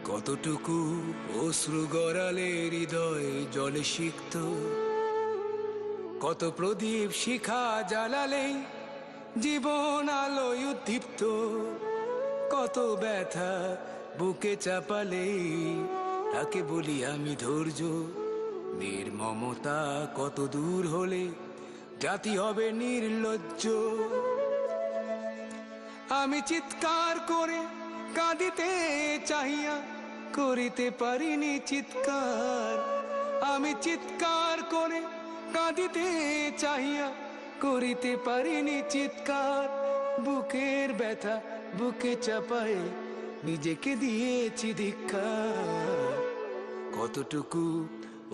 কতটুকু অশ্রু গড়ালে হৃদয় জলে সিক্ত, কত প্রদীপ শিখা জ্বালালে জীবন আলোয় উদ্দীপ্ত, কত ব্যথা বুকে চাপালে তাকে বলি আমি ধৈর্য। নির্মমতা কত দূর হলে জাতি হবে নির্লজ্জ। আমি চিৎকার করে কাঁদিতে চাহিয়া করিতে পারিনি চিৎকার। আমি চিৎকার করে কাঁদিতে চাহিয়া করিতে পারিনি চিৎকার। বুকের ব্যথা বুকে চাপায়ে নিজেকে দিয়েছি ধিক্কার। কতটুকু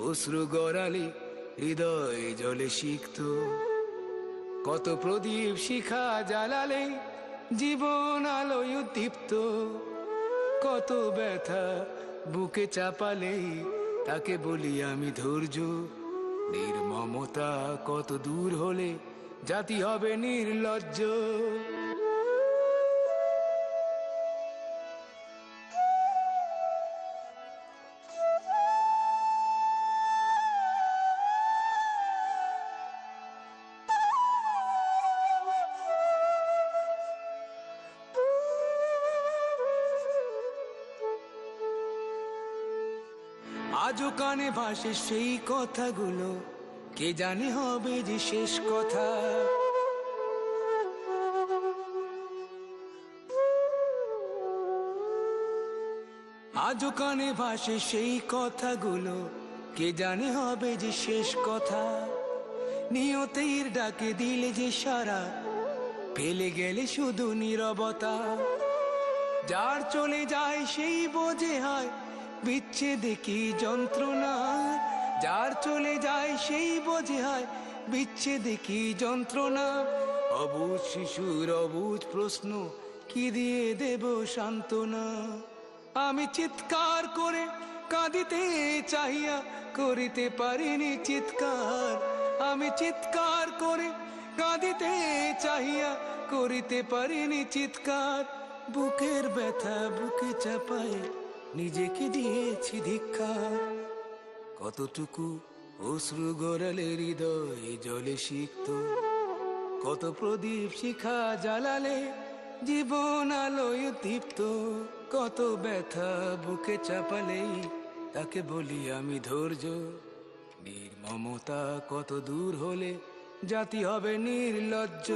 অশ্রু গড়ালে হৃদয় জলে সিক্ত, কত প্রদীপ শিখা জ্বালালে জীবন আলোয় উদ্দীপ্ত, কত ব্যথা বুকে চাপালে তাকে বলি আমি ধৈর্য। নির্মমতা কত দূর হলে জাতি হবে নির্লজ্জ। আজও কানে ভাসে সেই কথাগুলো, কে জানে হবে যে শেষ কথা। আজও কানে ভাসে সেই কথাগুলো, কে জানে হবে যে শেষ কথা। নিয়তির ডাকে দিলে যে সারা, ফেলে গেলে শুধু নীরবতা। যার চলে যায় সেই বোঝে হয় বিচ্ছেদে কি যন্ত্রণা। যার চলে যায় সেই বোঝে হয় বিচ্ছেদে কি যন্ত্রণা। অবুঝ শিশুর অবুঝ প্রশ্ন, কি দিয়ে দেব সান্ত্বনা। আমি চিৎকার করে কাঁদিতে চাহিয়া করিতে পারিনি চিৎকার। আমি চিৎকার করে কাঁদিতে চাহিয়া করিতে পারিনি চিৎকার। বুকের ব্যথা বুকে চাপায় নিজেকে দিয়েছি ধিক্কার। কতটুকু অশ্রু গড়ালে হৃদয় জলে সিক্ত, কত প্রদীপ শিখা জ্বালালে জীবন আলোয় দীপ্ত, কত ব্যথা বুকে চাপালে তাকে বলি আমি ধৈর্য। নির্মমতা কত দূর হলে জাতি হবে নির্লজ্জ।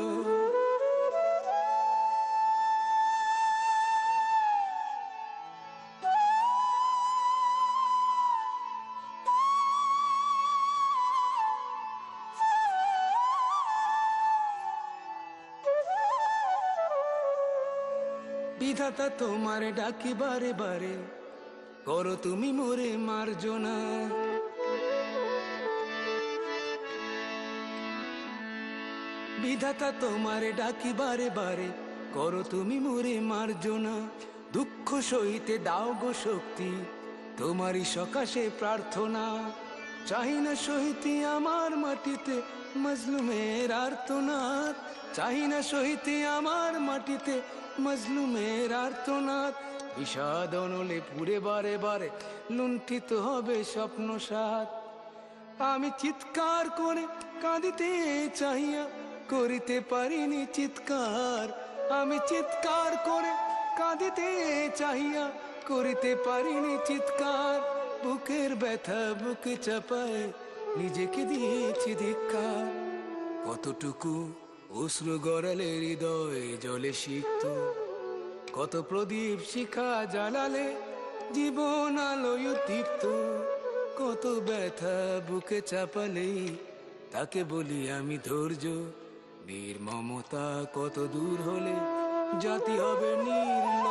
বিধাতা তোমার ডাকি বারে বারে, করো তুমি মোরে মার্জনা। বিধাতা তোমার ডাকি বারে বারে, করো তুমি মোরে মার্জনা। দুঃখ সইতে দাও গো শক্তি, তোমারই সকাশে প্রার্থনা। চাহি না সইতে আমার মাটিতে মজলুমের আর্তনাদ। চাহি না সইতে আমার মাটিতে মজলুমের আর্তনাদ। বিষাদ অনলে পুরে বারে বারে লুণ্ঠিত হবে স্বপ্ন সাথ। আমি চিৎকার করে কাঁদিতে চাহিয়া করিতে পারিনি চিৎকার। আমি চিৎকার করে কাঁদিতে চাহিয়া করিতে পারিনি চিৎকার। বুকের ব্যথা বুকে চাপায় নিজেকে দিয়েছি ধিক্কার। কতটুকু অশ্রু গড়ালে হৃদয় জলে সিক্ত, কত প্রদীপ শিখা জ্বালালে জীবন আলোয় দীপ্ত, কত ব্যথা বুকে চাপালে তাকে বলি আমি ধৈর্য। নির্মমতা কত দূর হলে জাতি হবে নির্লজ্জ।